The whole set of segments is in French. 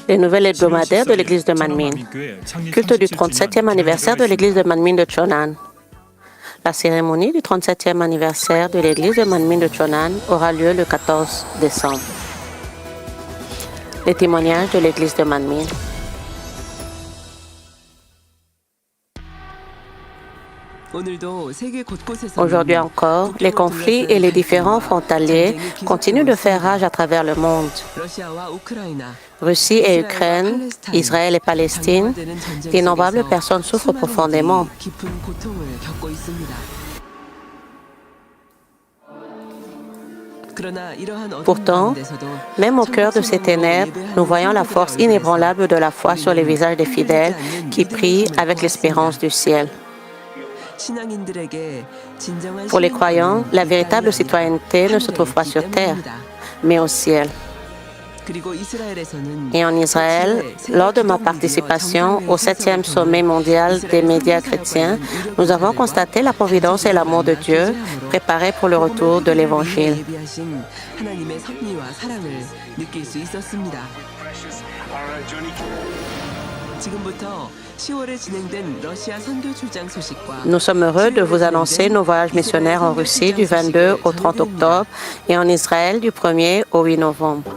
Les nouvelles hebdomadaires de l'église de Manmin. Culte du 37e anniversaire de l'église de Manmin de Cheonan. La cérémonie du 37e anniversaire de l'église de Manmin de Cheonan aura lieu le 14 décembre. Les témoignages de l'église de Manmin. Aujourd'hui encore, les conflits et les différends frontaliers continuent de faire rage à travers le monde. Russie et Ukraine, Israël et Palestine, d'innombrables personnes souffrent profondément. Pourtant, même au cœur de ces ténèbres, nous voyons la force inébranlable de la foi sur les visages des fidèles qui prient avec l'espérance du ciel. Pour les croyants, la véritable citoyenneté ne se trouve pas sur terre, mais au ciel. Et en Israël, lors de ma participation au 7e sommet mondial des médias chrétiens, nous avons constaté la providence et l'amour de Dieu préparés pour le retour de l'Évangile. Nous sommes heureux de vous annoncer nos voyages missionnaires en Russie du 22 au 30 octobre et en Israël du 1er au 8 novembre.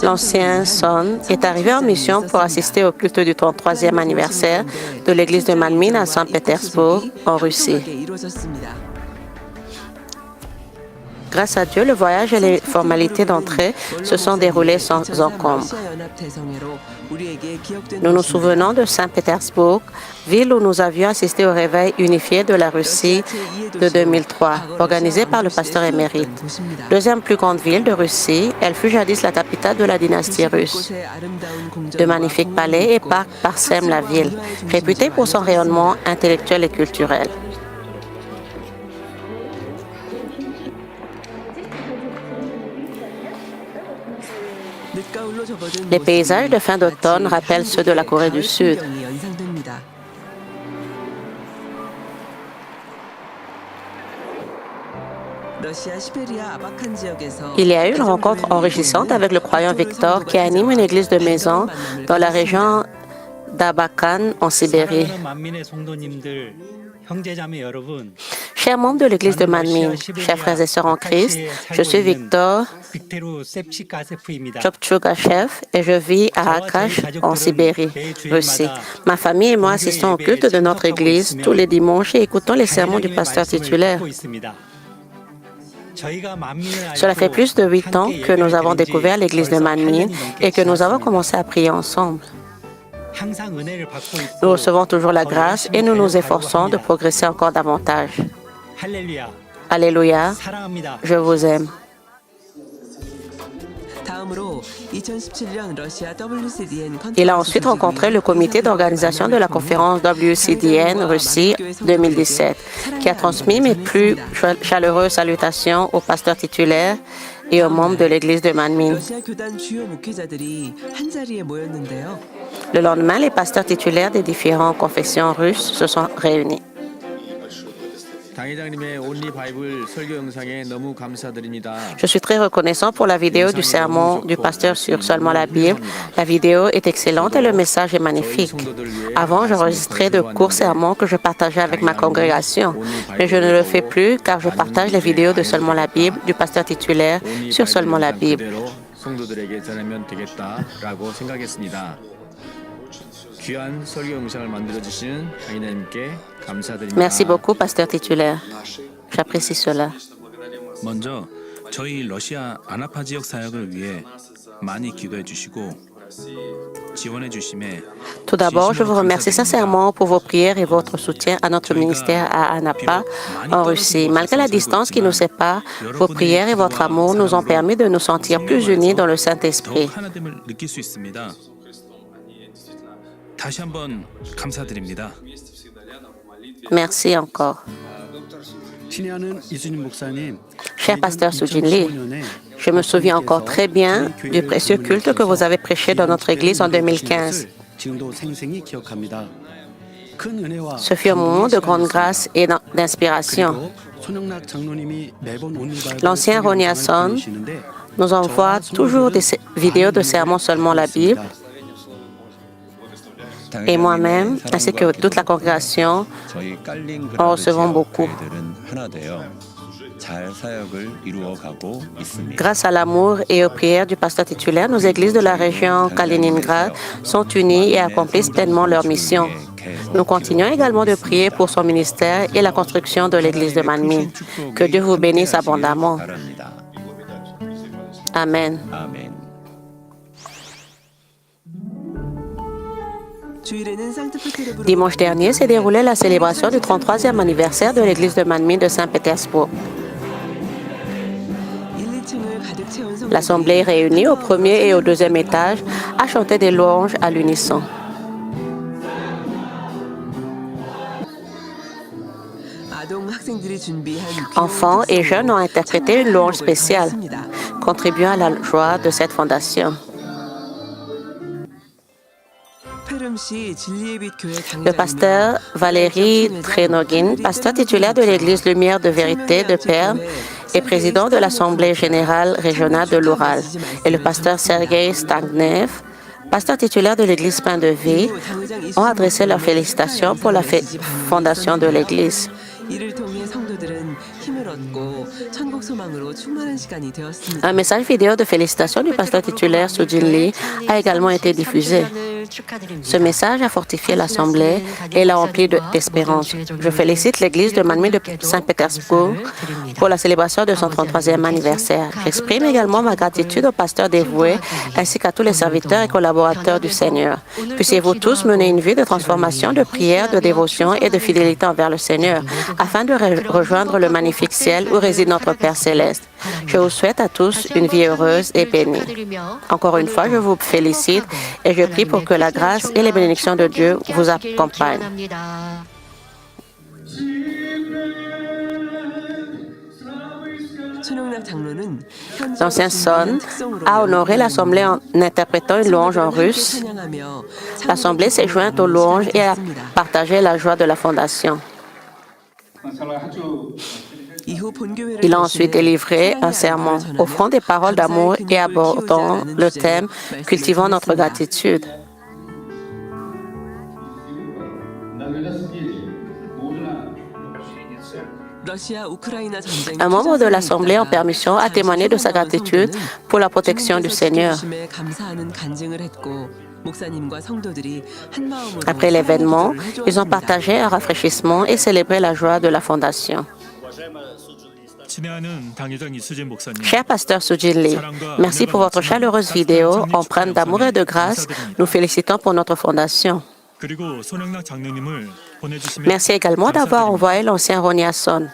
L'ancien Son est arrivé en mission pour assister au culte du 33e anniversaire de l'église de Manmin à Saint-Pétersbourg, en Russie. Grâce à Dieu, le voyage et les formalités d'entrée se sont déroulés sans encombre. Nous nous souvenons de Saint-Pétersbourg, ville où nous avions assisté au réveil unifié de la Russie de 2003, organisé par le pasteur émérite. Deuxième plus grande ville de Russie, elle fut jadis la capitale de la dynastie russe. De magnifiques palais et parcs parsèment la ville, réputée pour son rayonnement intellectuel et culturel. Les paysages de fin d'automne rappellent ceux de la Corée du Sud. Il y a eu une rencontre enrichissante avec le croyant Victor qui anime une église de maison dans la région d'Abakan en Sibérie. Chers membres de l'église de Manmin, chers frères et sœurs en Christ, je suis Victor Chopchugachev et je vis à Akash en Sibérie, Russie. Ma famille et moi assistons au culte de notre église tous les dimanches et écoutons les sermons du pasteur titulaire. Cela fait plus de 8 ans que nous avons découvert l'église de Manmin et que nous avons commencé à prier ensemble. Nous recevons toujours la grâce et nous nous efforçons de progresser encore davantage. Alléluia, je vous aime. Il a ensuite rencontré le comité d'organisation de la conférence WCDN Russie 2017, qui a transmis mes plus chaleureuses salutations au pasteur titulaire et aux membres de l'église de Manmin. Le lendemain, les pasteurs titulaires des différentes confessions russes se sont réunis. Je suis très reconnaissant pour la vidéo du sermon du pasteur sur seulement la Bible. La vidéo est excellente et le message est magnifique. Avant, j'enregistrais de courts sermons que je partageais avec ma congrégation, mais je ne le fais plus car je partage les vidéos de seulement la Bible du pasteur titulaire sur seulement la Bible. Merci beaucoup, pasteur titulaire. J'apprécie cela. Tout d'abord, je vous remercie sincèrement pour vos prières et votre soutien à notre ministère à Anapa, en Russie. Malgré la distance qui nous sépare, vos prières et votre amour nous ont permis de nous sentir plus unis dans le Saint-Esprit. Merci encore. Cher pasteur Sujin Lee, je me souviens encore très bien du précieux culte que vous avez prêché dans notre église en 2015. Ce fut un moment de grande grâce et d'inspiration. L'ancien Roniason nous envoie toujours des vidéos de sermons seulement la Bible. Et moi-même, ainsi que toute la congrégation, en recevons beaucoup. Grâce à l'amour et aux prières du pasteur titulaire, nos églises de la région Kaliningrad sont unies et accomplissent pleinement leur mission. Nous continuons également de prier pour son ministère et la construction de l'église de Manmin. Que Dieu vous bénisse abondamment. Amen. Dimanche dernier s'est déroulée la célébration du 33e anniversaire de l'église de Manmin de Saint-Pétersbourg. L'assemblée réunie au premier et au deuxième étage a chanté des louanges à l'unisson. Enfants et jeunes ont interprété une louange spéciale, contribuant à la joie de cette fondation. Le pasteur Valérie Trenogin, pasteur titulaire de l'Église Lumière de Vérité de Perm et président de l'Assemblée générale régionale de l'Oural, et le pasteur Sergei Stagnev, pasteur titulaire de l'Église Pain de Vie, ont adressé leurs félicitations pour la fondation de l'Église. Un message vidéo de félicitations du pasteur titulaire Sujin Lee a également été diffusé. Ce message a fortifié l'Assemblée et l'a rempli d'espérance. Je félicite l'Église de Manmin de Saint-Pétersbourg pour la célébration de son 33e anniversaire. J'exprime également ma gratitude aux pasteurs dévoués ainsi qu'à tous les serviteurs et collaborateurs du Seigneur. Puissiez-vous tous mener une vie de transformation, de prière, de dévotion et de fidélité envers le Seigneur, afin de rejoindre le magnifique ciel où réside notre Père céleste. Je vous souhaite à tous une vie heureuse et bénie. Encore une fois, je vous félicite et je prie pour que la grâce et les bénédictions de Dieu vous accompagnent. L'ancien Son a honoré l'Assemblée en interprétant une louange en russe. L'Assemblée s'est jointe aux louanges et a partagé la joie de la fondation. Il a ensuite délivré un sermon, offrant des paroles d'amour et abordant le thème « Cultivons notre gratitude ». Un membre de l'Assemblée en permission a témoigné de sa gratitude pour la protection du Seigneur. Après l'événement, ils ont partagé un rafraîchissement et célébré la joie de la fondation. Cher pasteur Sujin Lee, merci pour votre chaleureuse vidéo empreinte d'amour et de grâce. Nous félicitons pour notre fondation. Merci également d'avoir envoyé l'ancien Roniason.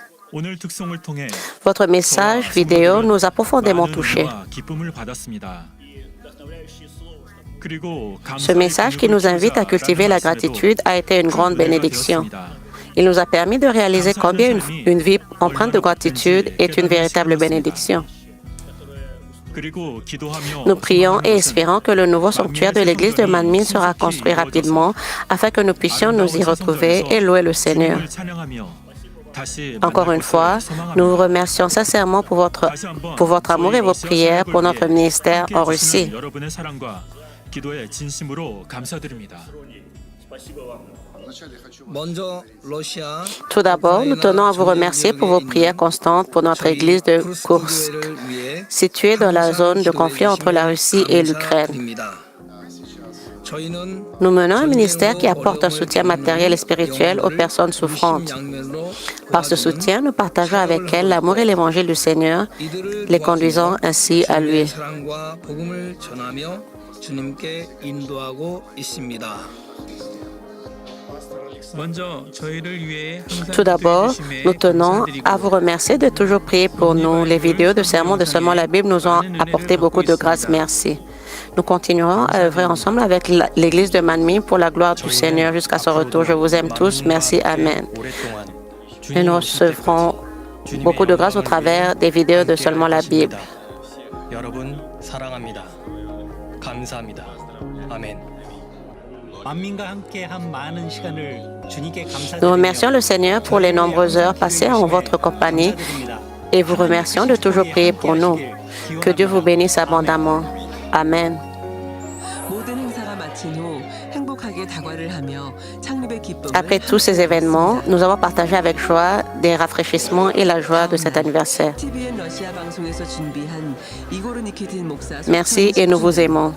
Votre message vidéo nous a profondément touchés. Ce message qui nous invite à cultiver la gratitude a été une grande bénédiction. Il nous a permis de réaliser combien une vie empreinte de gratitude est une véritable bénédiction. Nous prions et espérons que le nouveau sanctuaire de l'église de Manmin sera construit rapidement afin que nous puissions nous y retrouver et louer le Seigneur. Encore une fois, nous vous remercions sincèrement pour votre amour et vos prières pour notre ministère en Russie. Tout d'abord, nous tenons à vous remercier pour vos prières constantes pour notre église de Kursk, située dans la zone de conflit entre la Russie et l'Ukraine. Nous menons un ministère qui apporte un soutien matériel et spirituel aux personnes souffrantes. Par ce soutien, nous partageons avec elles l'amour et l'évangile du Seigneur, les conduisant ainsi à lui. Tout d'abord, nous tenons à vous remercier de toujours prier pour nous. Les vidéos de sermons de Seulement la Bible nous ont apporté beaucoup de grâce. Merci. Nous continuerons à œuvrer ensemble avec l'Église de Manmin pour la gloire du Seigneur jusqu'à son retour. Je vous aime tous. Merci. Amen. Et nous recevrons beaucoup de grâce au travers des vidéos de Seulement la Bible. 여러분 사랑합니다. 감사합니다. 아멘. Nous remercions le Seigneur pour les nombreuses heures passées en votre compagnie et vous remercions de toujours prier pour nous. Que Dieu vous bénisse abondamment. Amen. Après tous ces événements, nous avons partagé avec joie des rafraîchissements et la joie de cet anniversaire. Merci et nous vous aimons.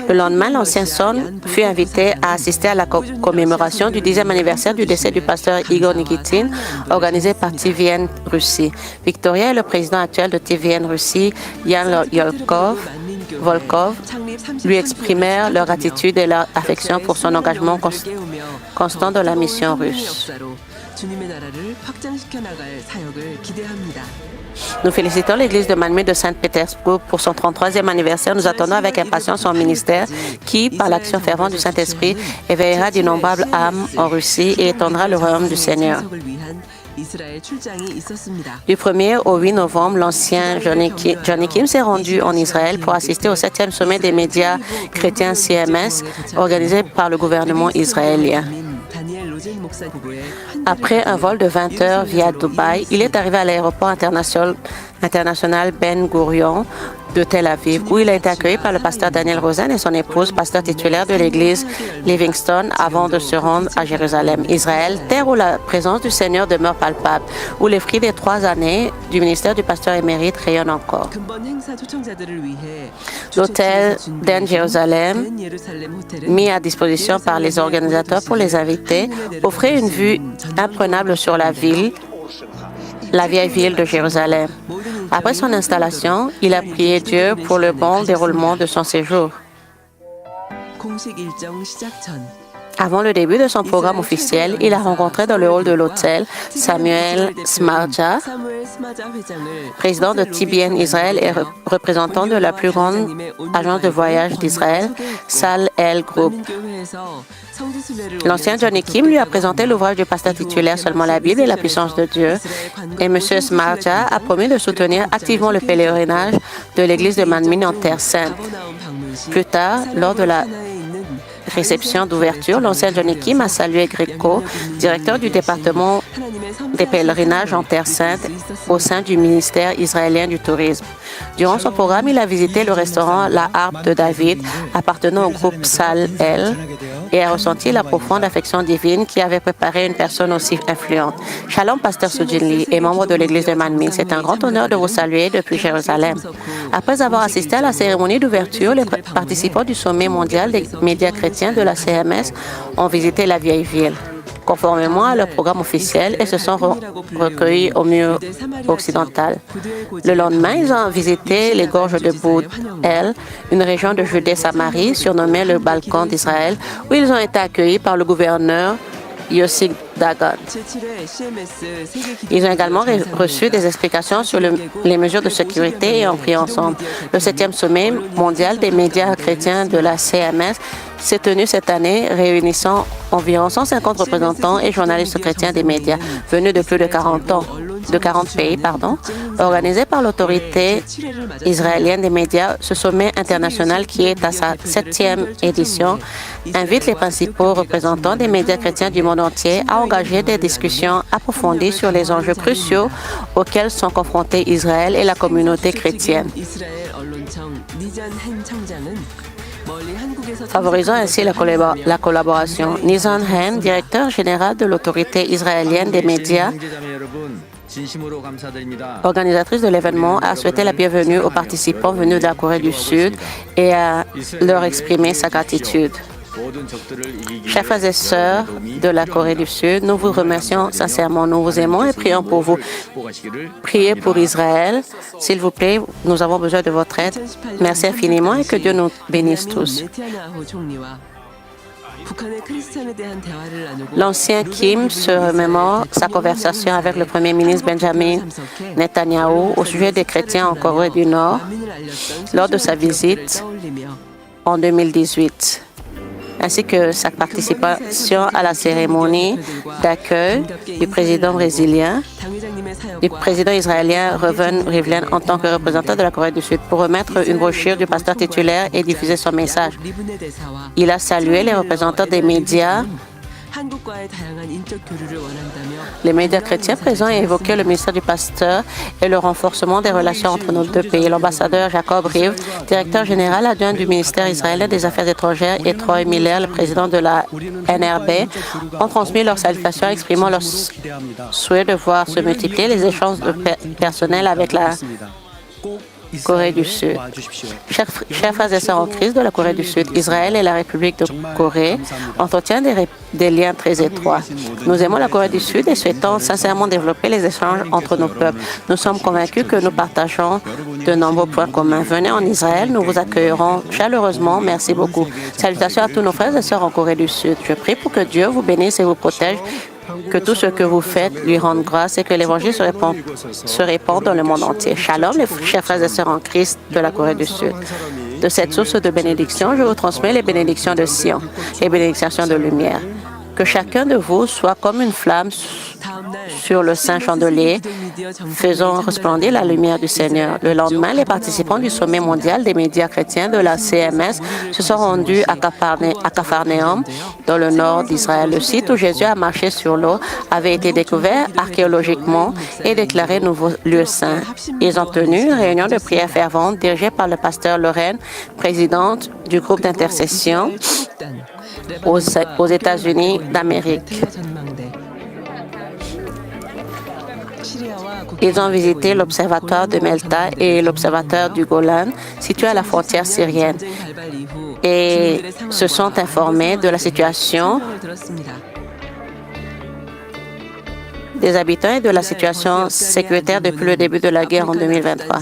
Le lendemain, l'ancien Son fut invité à assister à la commémoration du 10e anniversaire du décès du pasteur Igor Nikitin, organisé par TVN Russie. Victoria et le président actuel de TVN Russie, Yan Volkov, lui exprimèrent leur gratitude et leur affection pour son engagement constant dans la mission russe. Nous félicitons l'Église de Malmö de Saint-Pétersbourg pour son 33e anniversaire. Nous attendons avec impatience son ministère qui, par l'action fervente du Saint-Esprit, éveillera d'innombrables âmes en Russie et étendra le royaume du Seigneur. Du 1er au 8 novembre, l'ancien Johnny Kim s'est rendu en Israël pour assister au 7e sommet des médias chrétiens CMS organisé par le gouvernement israélien. Après un vol de 20 heures via Dubaï, il est arrivé à l'aéroport international Ben Gurion de Tel Aviv, où il a été accueilli par le pasteur Daniel Rosen et son épouse, pasteur titulaire de l'église Livingston, avant de se rendre à Jérusalem, Israël, terre où la présence du Seigneur demeure palpable, où les fruits des 3 années du ministère du pasteur émérite rayonnent encore. L'hôtel d'En Jérusalem, mis à disposition par les organisateurs pour les invités, offrait une vue imprenable sur la vieille ville de Jérusalem. Après son installation, il a prié Dieu pour le bon déroulement de son séjour. Avant le début de son programme officiel, il a rencontré dans le hall de l'hôtel Samuel Smarja, président de TBN Israël et représentant de la plus grande agence de voyage d'Israël, Sal El Group. L'ancien Johnny Kim lui a présenté l'ouvrage du pasteur titulaire Seulement la Bible et la puissance de Dieu, et M. Smarja a promis de soutenir activement le pèlerinage de l'église de Manmin en Terre Sainte. Plus tard, lors de la réception d'ouverture, l'ancien Johnny Kim a salué Greco, directeur du département des pèlerinages en Terre Sainte au sein du ministère israélien du tourisme. Durant son programme, il a visité le restaurant La Harpe de David, appartenant au groupe Sal El, et a ressenti la profonde affection divine qui avait préparé une personne aussi influente. Shalom, pasteur Sujin Lee et membre de l'église de Manmin, c'est un grand honneur de vous saluer depuis Jérusalem. Après avoir assisté à la cérémonie d'ouverture, les participants du sommet mondial des médias chrétiens de la CMS ont visité la vieille ville, conformément à leur programme officiel, et se sont recueillis au mur occidental. Le lendemain, ils ont visité les gorges de Boud El, une région de Judée-Samarie surnommée le Balkan d'Israël, où ils ont été accueillis par le gouverneur Yossi Dagan. Ils ont également reçu des explications sur les mesures de sécurité et ont prié ensemble. Le 7e sommet mondial des médias chrétiens de la CMS s'est tenu cette année, réunissant environ 150 représentants et journalistes chrétiens des médias venus de plus de 40 pays. Organisé par l'autorité israélienne des médias, ce sommet international, qui est à sa 7e édition, invite les principaux représentants des médias chrétiens du monde entier à engager des discussions approfondies sur les enjeux cruciaux auxquels sont confrontés Israël et la communauté chrétienne, favorisant ainsi la collaboration. Nizan Hen, directeur général de l'autorité israélienne des médias, organisatrice de l'événement, a souhaité la bienvenue aux participants venus de la Corée du Sud et a leur exprimé sa gratitude. Chers frères et sœurs de la Corée du Sud, nous vous remercions sincèrement. Nous vous aimons et prions pour vous. Priez pour Israël. S'il vous plaît, nous avons besoin de votre aide. Merci infiniment et que Dieu nous bénisse tous. L'ancien Kim se remémore sa conversation avec le Premier ministre Benjamin Netanyahu au sujet des chrétiens en Corée du Nord lors de sa visite en 2018, ainsi que sa participation à la cérémonie d'accueil du président brésilien du président israélien Reuven Rivlin en tant que représentant de la Corée du Sud pour remettre une brochure du pasteur titulaire et diffuser son message. Il a salué les représentants des médias, les médias chrétiens présents et évoqué le ministère du pasteur et le renforcement des relations entre nos deux pays. L'ambassadeur Jacob Riv, directeur général adjoint du ministère israélien des Affaires étrangères, et Troy Miller, le président de la NRB, ont transmis leurs salutations, exprimant leur souhait de voir se multiplier les échanges personnels avec la Corée du Sud. Chers frères et sœurs en Christ de la Corée du Sud, Israël et la République de Corée entretiennent des liens très étroits. Nous aimons la Corée du Sud et souhaitons sincèrement développer les échanges entre nos peuples. Nous sommes convaincus que nous partageons de nombreux points communs. Venez en Israël, nous vous accueillerons chaleureusement. Merci beaucoup. Salutations à tous nos frères et sœurs en Corée du Sud. Je prie pour que Dieu vous bénisse et vous protège, que tout ce que vous faites lui rende grâce et que l'Évangile se répande dans le monde entier. Shalom, les chers frères et sœurs en Christ de la Corée du Sud. De cette source de bénédiction, je vous transmets les bénédictions de Sion, les bénédictions de lumière. Que chacun de vous soit comme une flamme sur le saint chandelier, faisant resplendir la lumière du Seigneur. Le lendemain, les participants du sommet mondial des médias chrétiens de la CMS se sont rendus à Capharnaüm, dans le nord d'Israël. Le site où Jésus a marché sur l'eau avait été découvert archéologiquement et déclaré nouveau lieu saint. Ils ont tenu une réunion de prière fervente dirigée par le pasteur Lorraine, présidente du groupe d'intercession aux États-Unis d'Amérique. Ils ont visité l'observatoire de Melta et l'observatoire du Golan, situés à la frontière syrienne, et se sont informés de la situation des habitants et de la situation sécuritaire depuis le début de la guerre en 2023.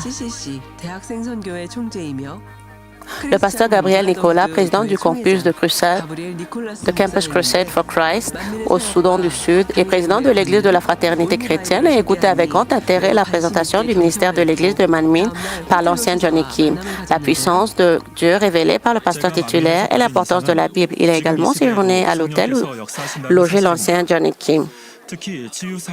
Le pasteur Gabriel Nicolas, président du campus de Campus Crusade for Christ au Soudan du Sud et président de l'Église de la Fraternité chrétienne, a écouté avec grand intérêt la présentation du ministère de l'Église de Manmin par l'ancien Johnny Kim, la puissance de Dieu révélée par le pasteur titulaire et l'importance de la Bible. Il a également séjourné à l'hôtel où logeait l'ancien Johnny Kim.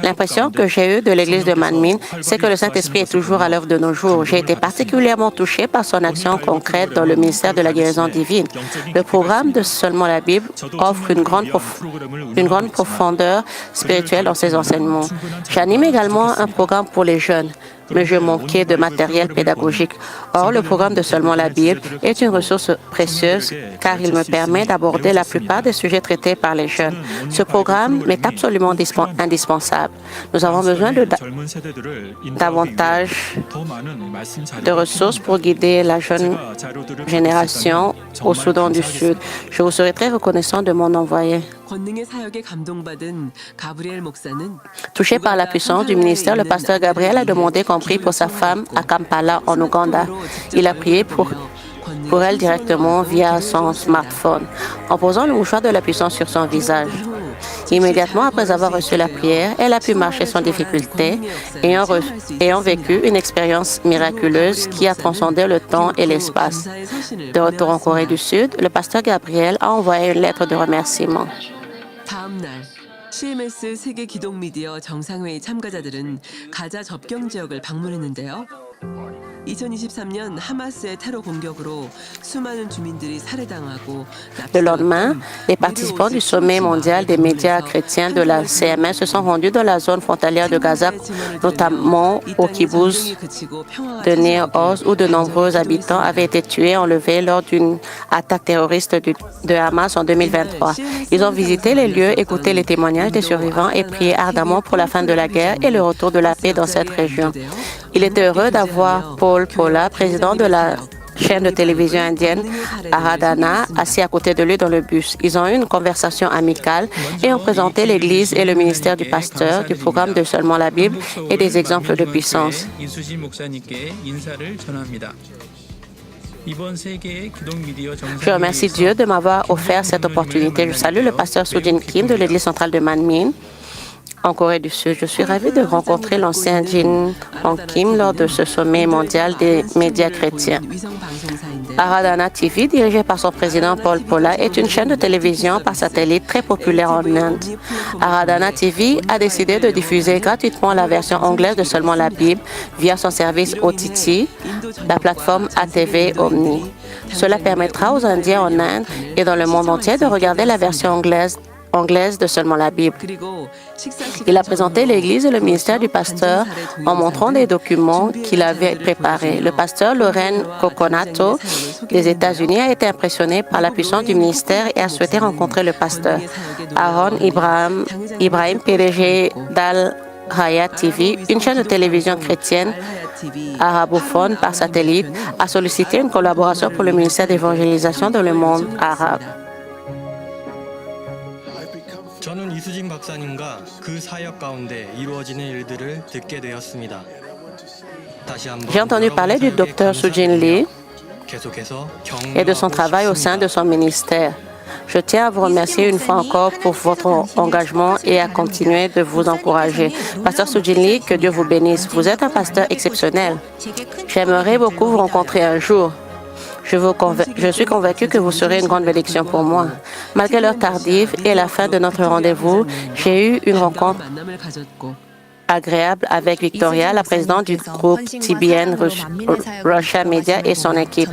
L'impression que j'ai eue de l'Église de Manmin, c'est que le Saint-Esprit est toujours à l'œuvre de nos jours. J'ai été particulièrement touchée par son action concrète dans le ministère de la guérison divine. Le programme de Seulement la Bible offre une grande profondeur spirituelle dans ses enseignements. J'anime également un programme pour les jeunes, mais je manquais de matériel pédagogique. Or, le programme de Seulement la Bible est une ressource précieuse car il me permet d'aborder la plupart des sujets traités par les jeunes. Ce programme m'est absolument indispensable. Nous avons besoin de davantage de ressources pour guider la jeune génération au Soudan du Sud. Je vous serai très reconnaissant de mon envoyé. Touché par la puissance du ministère, le pasteur Gabriel a demandé qu'on prie pour sa femme à Kampala, en Ouganda. Il a prié pour elle directement via son smartphone, en posant le mouchoir de la puissance sur son visage. Immédiatement après avoir reçu la prière, elle a pu marcher sans difficulté, ayant vécu une expérience miraculeuse qui a transcendé le temps et l'espace. De retour en Corée du Sud, le pasteur Gabriel a envoyé une lettre de remerciement. CMS 세계 기독 미디어 정상회의 참가자들은 가자 접경 지역을 방문했는데요. 2023년 하마스의 테러 공격으로 수많은 주민들이 살해당하고 Le lendemain, les participants du sommet mondial des médias chrétiens de la CMS se sont rendus dans la zone frontalière de Gaza, notamment au kibbutz de Nir Oz, où de nombreux habitants avaient été tués et enlevés lors d'une attaque terroriste de Hamas en 2023. Ils ont visité les lieux, écouté les témoignages des survivants et prié ardemment pour la fin de la guerre et le retour de la paix dans cette région. Il était heureux d'avoir Paul Pola, président de la chaîne de télévision indienne Aradhana, assis à côté de lui dans le bus. Ils ont eu une conversation amicale et ont présenté l'Église et le ministère du pasteur, du programme de Seulement la Bible et des exemples de puissance. Je remercie Dieu de m'avoir offert cette opportunité. Je salue le pasteur Sujin Kim de l'Église centrale de Manmin, en Corée du Sud. Je suis ravie de rencontrer l'ancien Jin Hong Kim lors de ce sommet mondial des médias chrétiens. Aradhana TV, dirigée par son président Paul Pola, est une chaîne de télévision par satellite très populaire en Inde. Aradhana TV a décidé de diffuser gratuitement la version anglaise de Seulement la Bible via son service OTT, la plateforme ATV Omni. Cela permettra aux Indiens en Inde et dans le monde entier de regarder la version anglaise de Seulement la Bible. Il a présenté l'Église et le ministère du pasteur en montrant des documents qu'il avait préparés. Le pasteur Loren Coconato des États-Unis a été impressionné par la puissance du ministère et a souhaité rencontrer le pasteur. Aaron Ibrahim, PDG d'Al Hayat TV, une chaîne de télévision chrétienne arabophone par satellite, a sollicité une collaboration pour le ministère d'évangélisation dans le monde arabe. 저는 이수진 박사님과 그 사역 가운데 이루어지는 일들을 듣게 되었습니다. 다시 한번 J'ai entendu parler du Dr Sujin Lee 계속해서 et de son travail au sein de son ministère. Je tiens à vous remercier une fois encore pour votre engagement et à continuer de vous encourager. Pasteur Sujin Lee, que Dieu vous bénisse. Vous êtes un pasteur exceptionnel. J'aimerais beaucoup vous rencontrer un jour. Je suis convaincu que vous serez une grande bénédiction pour moi. Malgré l'heure tardive et la fin de notre rendez-vous, j'ai eu une rencontre agréable avec Victoria, la présidente du groupe TBN Russia Media et son équipe.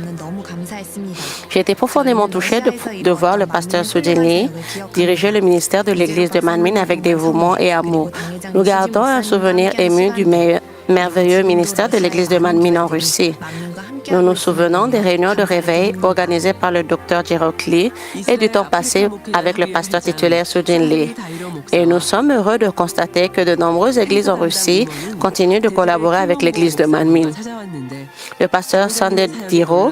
J'ai été profondément touchée de voir le pasteur Sujin Lee diriger le ministère de l'Église de Manmin avec dévouement et amour. Nous gardons un souvenir ému du merveilleux ministère de l'Église de Manmin en Russie. Nous nous souvenons des réunions de réveil organisées par le Dr Gerald Lee et du temps passé avec le pasteur titulaire Sujin Lee. Et nous sommes heureux de constater que de nombreuses églises en Russie continuent de collaborer avec l'Église de Manmin. Le pasteur Sunday Diro,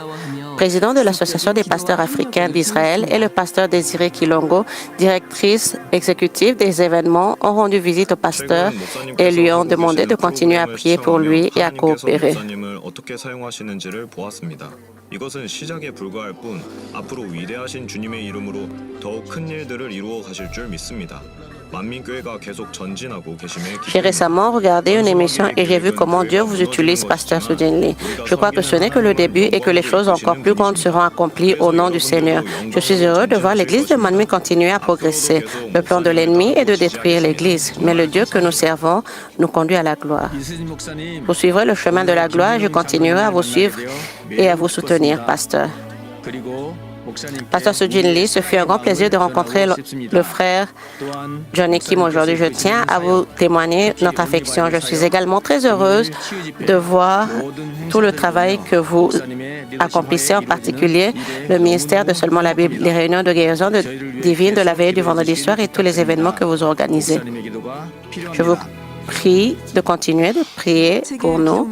président de l'Association des pasteurs africains d'Israël, et le pasteur Désiré Kilongo, directrice exécutive des événements, ont rendu visite au pasteur et lui ont demandé de continuer à prier pour lui et à coopérer. 이것은 시작에 불과할 뿐 앞으로 위대하신 주님의 이름으로 더욱 큰 일들을 이루어 가실 줄 믿습니다. J'ai récemment regardé une émission et j'ai vu comment Dieu vous utilise, pasteur Sujin Lee. Je crois que ce n'est que le début et que les choses encore plus grandes seront accomplies au nom du Seigneur. Je suis heureux de voir l'Église de Manmin continuer à progresser. Le plan de l'ennemi est de détruire l'Église, mais le Dieu que nous servons nous conduit à la gloire. Vous suivrez le chemin de la gloire et je continuerai à vous suivre et à vous soutenir, pasteur. Pasteur Sujin Lee, ce fut un grand plaisir de rencontrer le frère Johnny Kim aujourd'hui. Je tiens à vous témoigner notre affection. Je suis également très heureuse de voir tout le travail que vous accomplissez, en particulier le ministère de Seulement la Bible, les réunions de guérison divine de la veille du vendredi soir et tous les événements que vous organisez. Je vous prie de continuer de prier pour nous.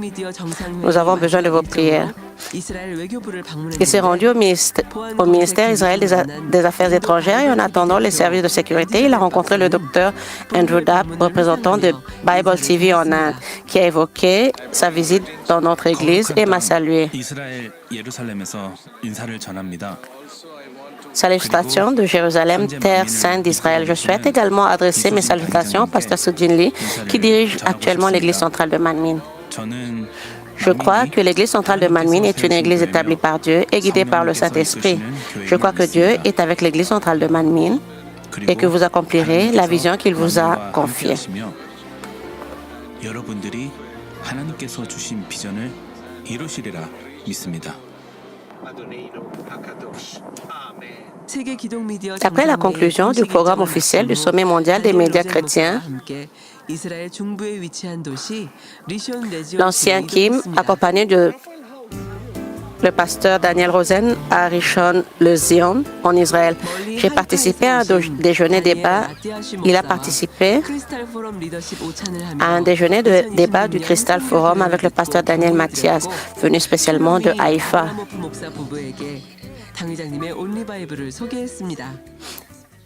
Nous avons besoin de vos prières. Il s'est rendu au ministère Israël des Affaires étrangères et en attendant les services de sécurité, il a rencontré le docteur Andrew Dapp, représentant de Bible TV en Inde, qui a évoqué sa visite dans notre église et m'a salué. Salutations de Jérusalem, terre sainte d'Israël. Je souhaite également adresser mes salutations au pasteur Sujin Lee, qui dirige actuellement l'église centrale de Manmin. Je crois que l'église centrale de Manmin est une église établie par Dieu et guidée par le Saint-Esprit. Je crois que Dieu est avec l'église centrale de Manmin et que vous accomplirez la vision qu'il vous a confiée. Après la conclusion du programme officiel du sommet mondial des médias chrétiens, l'ancien Kim, accompagné de le pasteur Daniel Rosen à Rishon LeZion en Israël. J'ai participé à un déjeuner débat. Il a participé à un déjeuner de débat du Crystal Forum avec le pasteur Daniel Mathias, venu spécialement de Haïfa.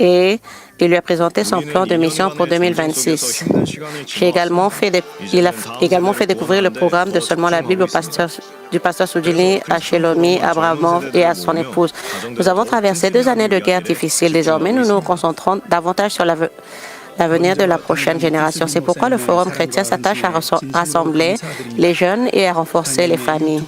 Et il lui a présenté son plan de mission pour 2026. Il a également fait découvrir le programme de Seulement la Bible du pasteur Sujin Lee à Shelomi Abramov et à son épouse. Nous avons traversé 2 années de guerre difficiles. Désormais, nous nous concentrons davantage sur l'avenir de la prochaine génération. C'est pourquoi le Forum chrétien s'attache à rassembler les jeunes et à renforcer les familles.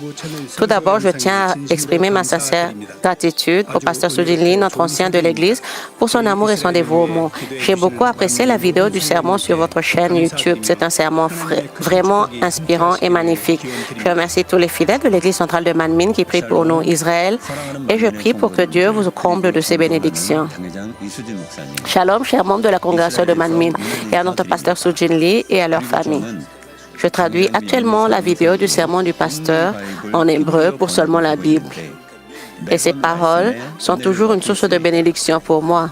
Tout d'abord, je tiens à exprimer ma sincère gratitude au pasteur Sujin Lee, notre ancien de l'Église, pour son amour et son dévouement. J'ai beaucoup apprécié la vidéo du sermon sur votre chaîne YouTube. C'est un sermon vraiment inspirant et magnifique. Je remercie tous les fidèles de l'Église centrale de Manmin qui prient pour nous, Israël, et je prie pour que Dieu vous comble de ses bénédictions. Shalom, chers membres de la congrégation de Manmin, et à notre pasteur Sujin Lee et à leur famille. Je traduis actuellement la vidéo du sermon du pasteur en hébreu pour seulement la Bible. Et ces paroles sont toujours une source de bénédiction pour moi.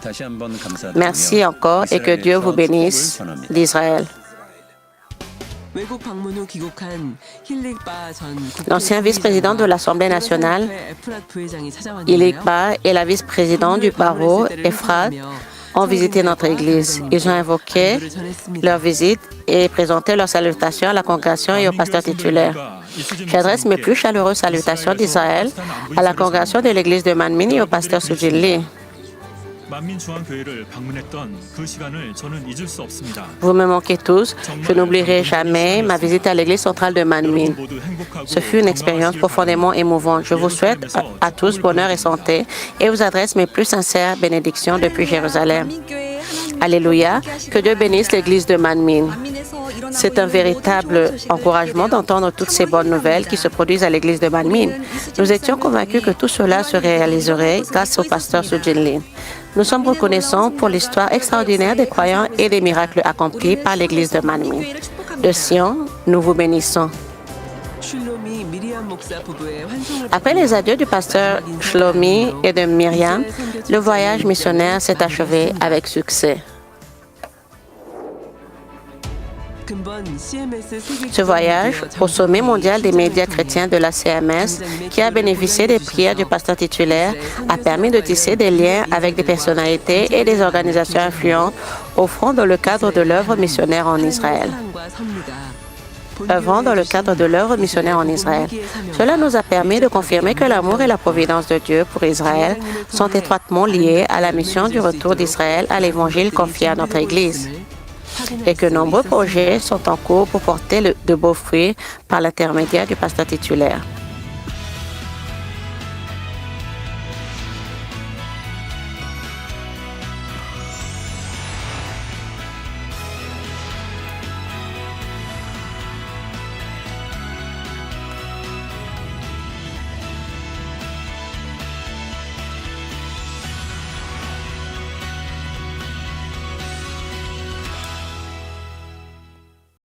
Merci encore et que Dieu vous bénisse d'Israël. L'ancien vice-président de l'Assemblée nationale, Hilik Bar, et la vice-présidente du barreau, Efrat, ont visité notre Église. Ils ont invoqué leur visite et présenté leurs salutations à la congrégation et au pasteur titulaire. J'adresse mes plus chaleureuses salutations d'Israël à la congrégation de l'Église de Manmin et au pasteur Sujin Lee. Vous me manquez tous. Je n'oublierai jamais ma visite à l'église centrale de Manmin. Ce fut une expérience profondément émouvante. Je vous souhaite à tous bonheur et santé et vous adresse mes plus sincères bénédictions depuis Jérusalem. Alléluia. Que Dieu bénisse l'église de Manmin. C'est un véritable encouragement d'entendre toutes ces bonnes nouvelles qui se produisent à l'église de Manmin. Nous étions convaincus que tout cela se réaliserait grâce au pasteur Sujin Lee. Nous sommes reconnaissants pour l'histoire extraordinaire des croyants et des miracles accomplis par l'église de Manmin. De Sion, nous vous bénissons. Après les adieux du pasteur Shlomi et de Myriam, le voyage missionnaire s'est achevé avec succès. Ce voyage au sommet mondial des médias chrétiens de la CMS, qui a bénéficié des prières du pasteur titulaire, a permis de tisser des liens avec des personnalités et des organisations influentes offrant dans le cadre de l'œuvre missionnaire en Israël. Œuvrant dans le cadre de l'œuvre missionnaire en Israël. Cela nous a permis de confirmer que l'amour et la providence de Dieu pour Israël sont étroitement liés à la mission du retour d'Israël à l'Évangile confié à notre Église, et que nombreux projets sont en cours pour porter de beaux fruits par l'intermédiaire du pasteur titulaire.